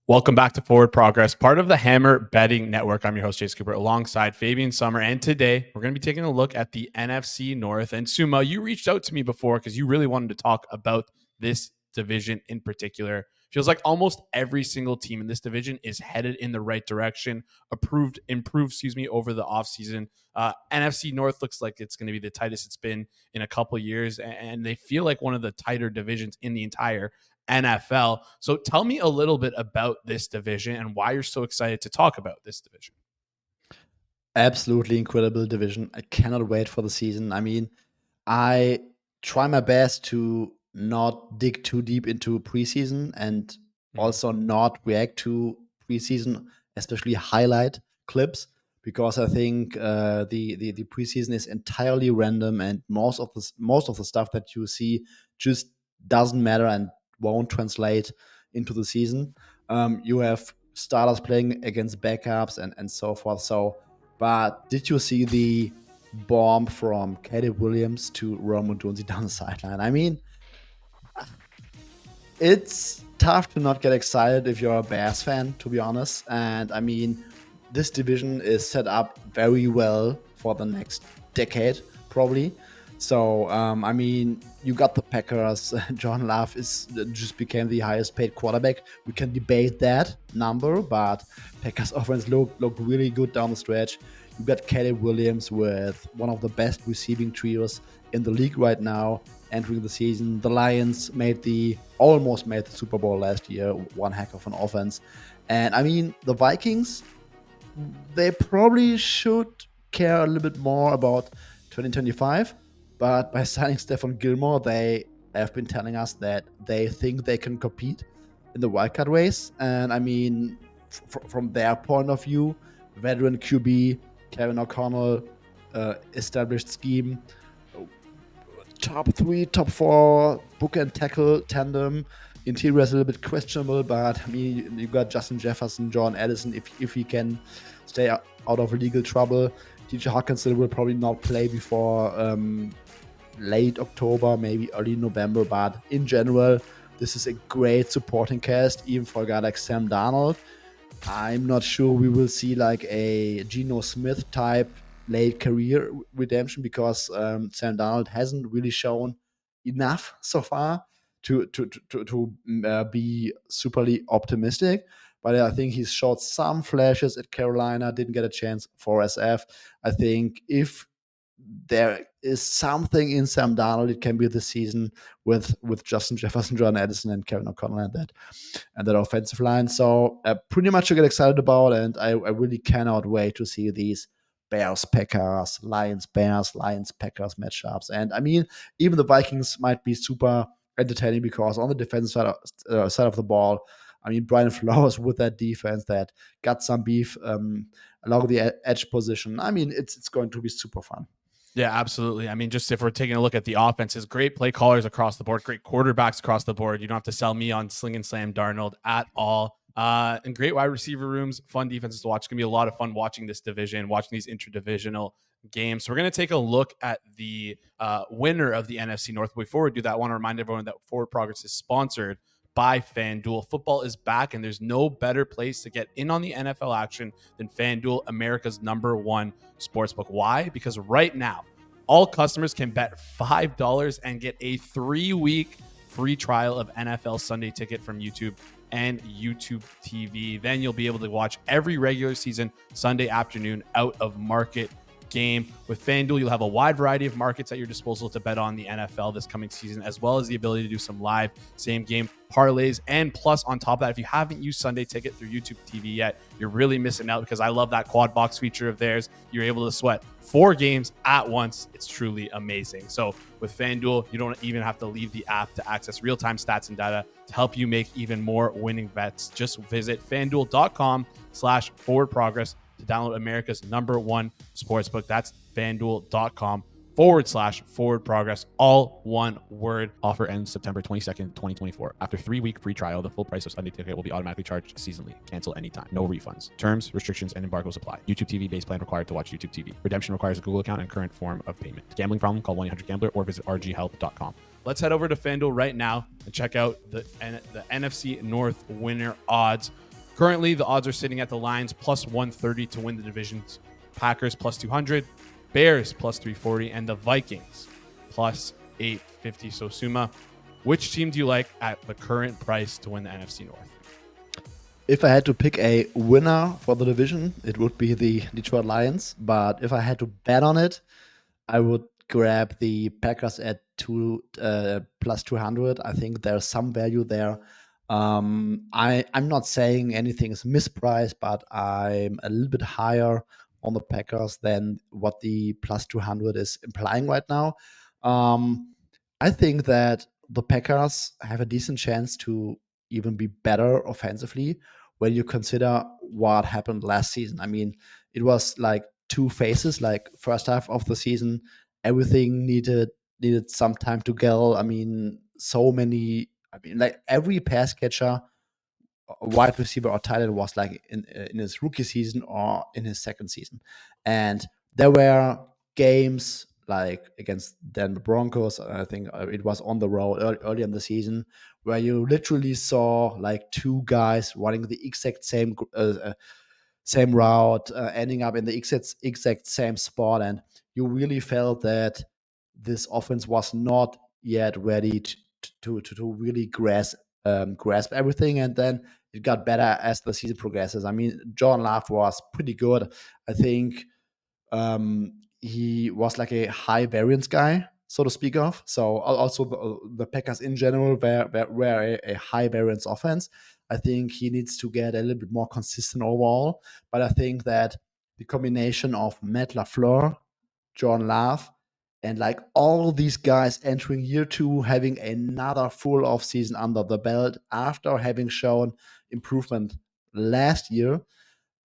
Welcome back to Forward Progress, part of the Hammer Betting Network. I'm your host, Chase Cooper, alongside Fabian Sommer. And today we're going to be taking a look at the NFC North. And Suma, you reached out to me before because you really wanted to talk about this division in particular. Feels like almost every single team in this division is headed in the right direction, improved, over the offseason. NFC North looks like it's going to be the tightest it's been in a couple of years, and they feel like one of the tighter divisions in the entire NFL. So tell me a little bit about this division and why you're so excited to talk about this division. Absolutely incredible division. I cannot wait for the season. I mean, I try my best to not dig too deep into preseason and also not react to preseason, especially highlight clips, because I think the preseason is entirely random and most of the stuff that you see just doesn't matter and won't translate into the season. You have starters playing against backups and so forth. But did you see the bomb from Caleb Williams to Roman Jonesy down the sideline? I mean, it's tough to not get excited if you're a Bears fan, to be honest. And I mean, this division is set up very well for the next decade, probably. So, I mean, you got the Packers. John Love just became the highest paid quarterback. We can debate that number, but Packers offense looked really good down the stretch. You got Caleb Williams with one of the best receiving trios in the league right now entering the season. The Lions almost made the Super Bowl last year. One heck of an offense. And I mean, the Vikings, they probably should care a little bit more about 2025. But by signing Stephon Gilmore, they have been telling us that they think they can compete in the wildcard race. And I mean, from their point of view, veteran QB, Kevin O'Connell, established scheme, top 3, top 4 book and tackle tandem. Interior is a little bit questionable, but I mean, you got Justin Jefferson, Jordan Addison, if he can stay out of legal trouble. DJ Hawkinson will probably not play before late October, maybe early November, but in general, this is a great supporting cast, even for a guy like Sam Darnold. I'm not sure we will see like a Geno Smith type late career redemption because Sam Darnold hasn't really shown enough so far to be superly optimistic. But I think he's showed some flashes at Carolina, didn't get a chance for SF. I think if there is something in Sam Darnold, it can be this season with Justin Jefferson, John Addison, and Kevin O'Connell and that offensive line. So pretty much to get excited about, and I really cannot wait to see these Bears, Packers, Lions, Bears, Lions, Packers matchups. And I mean, even the Vikings might be super entertaining because on the defensive side of the ball, I mean, Brian Flores with that defense that got some beef along the edge position. I mean, it's going to be super fun. Yeah, absolutely. I mean, just if we're taking a look at the offenses, great play callers across the board, great quarterbacks across the board. You don't have to sell me on Sling and Slam Darnold at all. And great wide receiver rooms, fun defenses to watch. It's going to be a lot of fun watching this division, watching these interdivisional games. So we're going to take a look at the winner of the NFC North. Before we do that, I want to remind everyone that Forward Progress is sponsored by Fanduel. Football is back, and there's no better place to get in on the NFL action than Fanduel, America's #1 sportsbook. Why? Because right now, all customers can bet $5 and get a 3-week free trial of NFL Sunday Ticket from YouTube and YouTube TV. Then you'll be able to watch every regular season Sunday afternoon out of market game. With FanDuel, you'll have a wide variety of markets at your disposal to bet on the NFL this coming season, as well as the ability to do some live same game parlays. And plus, on top of that, if you haven't used Sunday Ticket through YouTube TV yet, you're really missing out because I love that quad box feature of theirs. You're able to sweat 4 games at once. It's truly amazing. So with FanDuel, you don't even have to leave the app to access real-time stats and data to help you make even more winning bets. Just visit FanDuel.com/forwardprogress to download America's #1 sportsbook. That's FanDuel.com/forward progress. All one word. Offer ends September 22nd, 2024. After 3-week free trial, the full price of Sunday Ticket will be automatically charged seasonally. Cancel anytime. No refunds. Terms, restrictions, and embargoes apply. YouTube TV base plan required to watch YouTube TV. Redemption requires a Google account and current form of payment. Gambling problem? Call 1-800-GAMBLER or visit rghelp.com. Let's head over to FanDuel right now and check out the NFC North winner odds. Currently, the odds are sitting at the Lions plus 130 to win the division, Packers plus 200, Bears plus 340, and the Vikings plus 850. So, Suma, which team do you like at the current price to win the NFC North? If I had to pick a winner for the division, it would be the Detroit Lions. But if I had to bet on it, I would grab the Packers at plus 200. I think there's some value there. I'm not saying anything is mispriced, but I'm a little bit higher on the Packers than what the plus 200 is implying right now. I think that the Packers have a decent chance to even be better offensively when you consider what happened last season. I mean, it was like two phases. Like first half of the season, everything needed some time to gel. I mean, like every pass catcher, wide receiver or tight end was like in his rookie season or in his second season, and there were games like against Denver Broncos. I think it was on the road early in the season where you literally saw like two guys running the exact same route, ending up in the exact same spot, and you really felt that this offense was not yet ready to really grasp everything. And then it got better as the season progresses. I mean, John Love was pretty good. I think he was like a high variance guy, so to speak of. So also the Packers in general were a high variance offense. I think he needs to get a little bit more consistent overall. But I think that the combination of Matt LaFleur, John Love, and like all these guys entering year two, having another full off season under the belt after having shown improvement last year,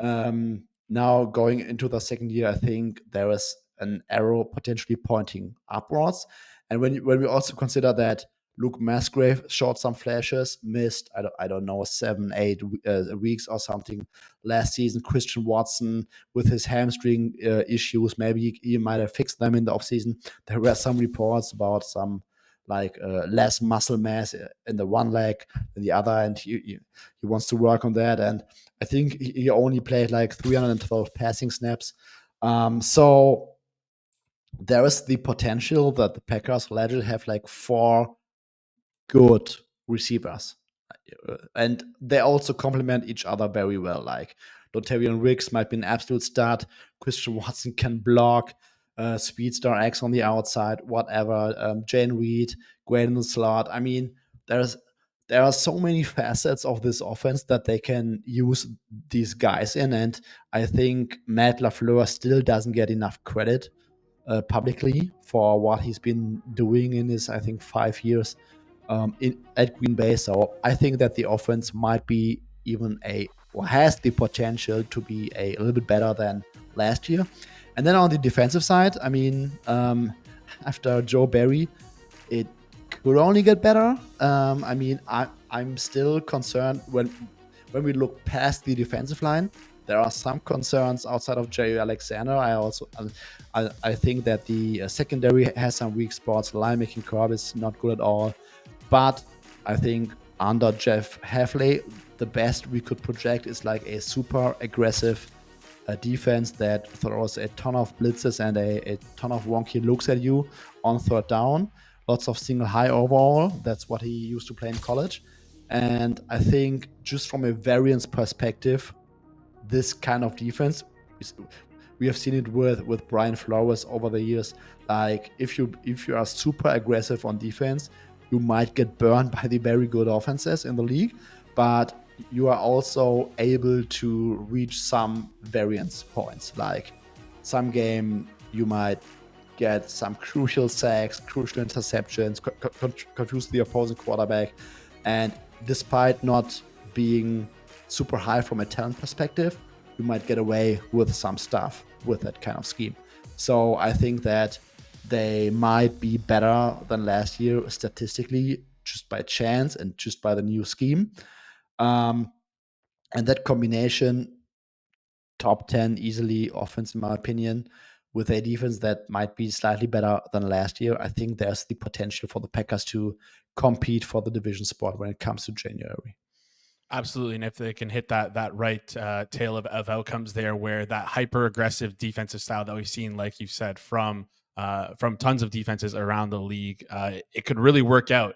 now going into the second year, I think there is an arrow potentially pointing upwards. And when we also consider that Luke Musgrave showed some flashes, missed I don't know 7-8 weeks or something last season. Christian Watson with his hamstring issues, maybe he might have fixed them in the offseason. There were some reports about some like less muscle mass in the one leg than the other, and he wants to work on that. And I think he only played like 312 passing snaps. So there is the potential that the Packers allegedly have like 4 good receivers. And they also complement each other very well. Like Dontarian Riggs might be an absolute stud. Christian Watson can block. Speedster X on the outside, whatever. Jane Reed, great in the slot. I mean, there are so many facets of this offense that they can use these guys in. And I think Matt LaFleur still doesn't get enough credit publicly for what he's been doing in his, I think, 5 years at Green Bay. So I think that the offense might be even or has the potential to be a little bit better than last year. And then on the defensive side, I mean, after Joe Barry, it could only get better. I mean, I'm still concerned when we look past the defensive line. There are some concerns outside of Jerry Alexander. I think that the secondary has some weak spots. Line-making curve is not good at all. But I think under Jeff Hafley, the best we could project is like a super aggressive defense that throws a ton of blitzes and a ton of wonky looks at you on third down. Lots of single high overall. That's what he used to play in college. And I think just from a variance perspective, this kind of defense, we have seen it with Brian Flores over the years. Like if you are super aggressive on defense, you might get burned by the very good offenses in the league, but you are also able to reach some variance points. Like some game you might get some crucial sacks, crucial interceptions, confuse the opposing quarterback, and despite not being super high from a talent perspective, you might get away with some stuff with that kind of scheme. So I think that they might be better than last year statistically, just by chance and just by the new scheme. And that combination, top 10 easily offense, in my opinion, with a defense that might be slightly better than last year, I think there's the potential for the Packers to compete for the division spot when it comes to January. Absolutely. And if they can hit that right tail of outcomes there, where that hyper aggressive defensive style that we've seen, like you said, from tons of defenses around the league, it could really work out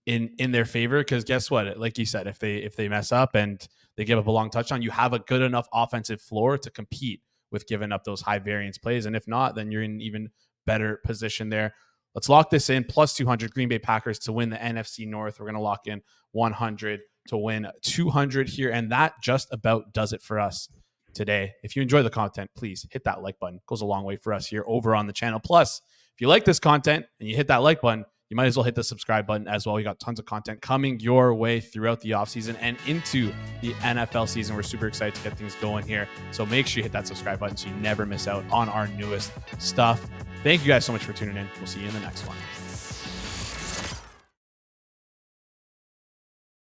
in their favor. Because guess what? Like you said, if they mess up and they give up a long touchdown, you have a good enough offensive floor to compete with giving up those high variance plays. And if not, then you're in even better position there. Let's lock this in. Plus 200 Green Bay Packers to win the NFC North. We're going to lock in 100 to win 200 here. And that just about does it for us today. If you enjoy the content, please hit that like button. It goes a long way for us here over on the channel. Plus, if you like this content and you hit that like button, you might as well hit the subscribe button as well. We got tons of content coming your way throughout the offseason and into the NFL season. We're super excited to get things going here. So make sure you hit that subscribe button so you never miss out on our newest stuff. Thank you guys so much for tuning in. We'll see you in the next one.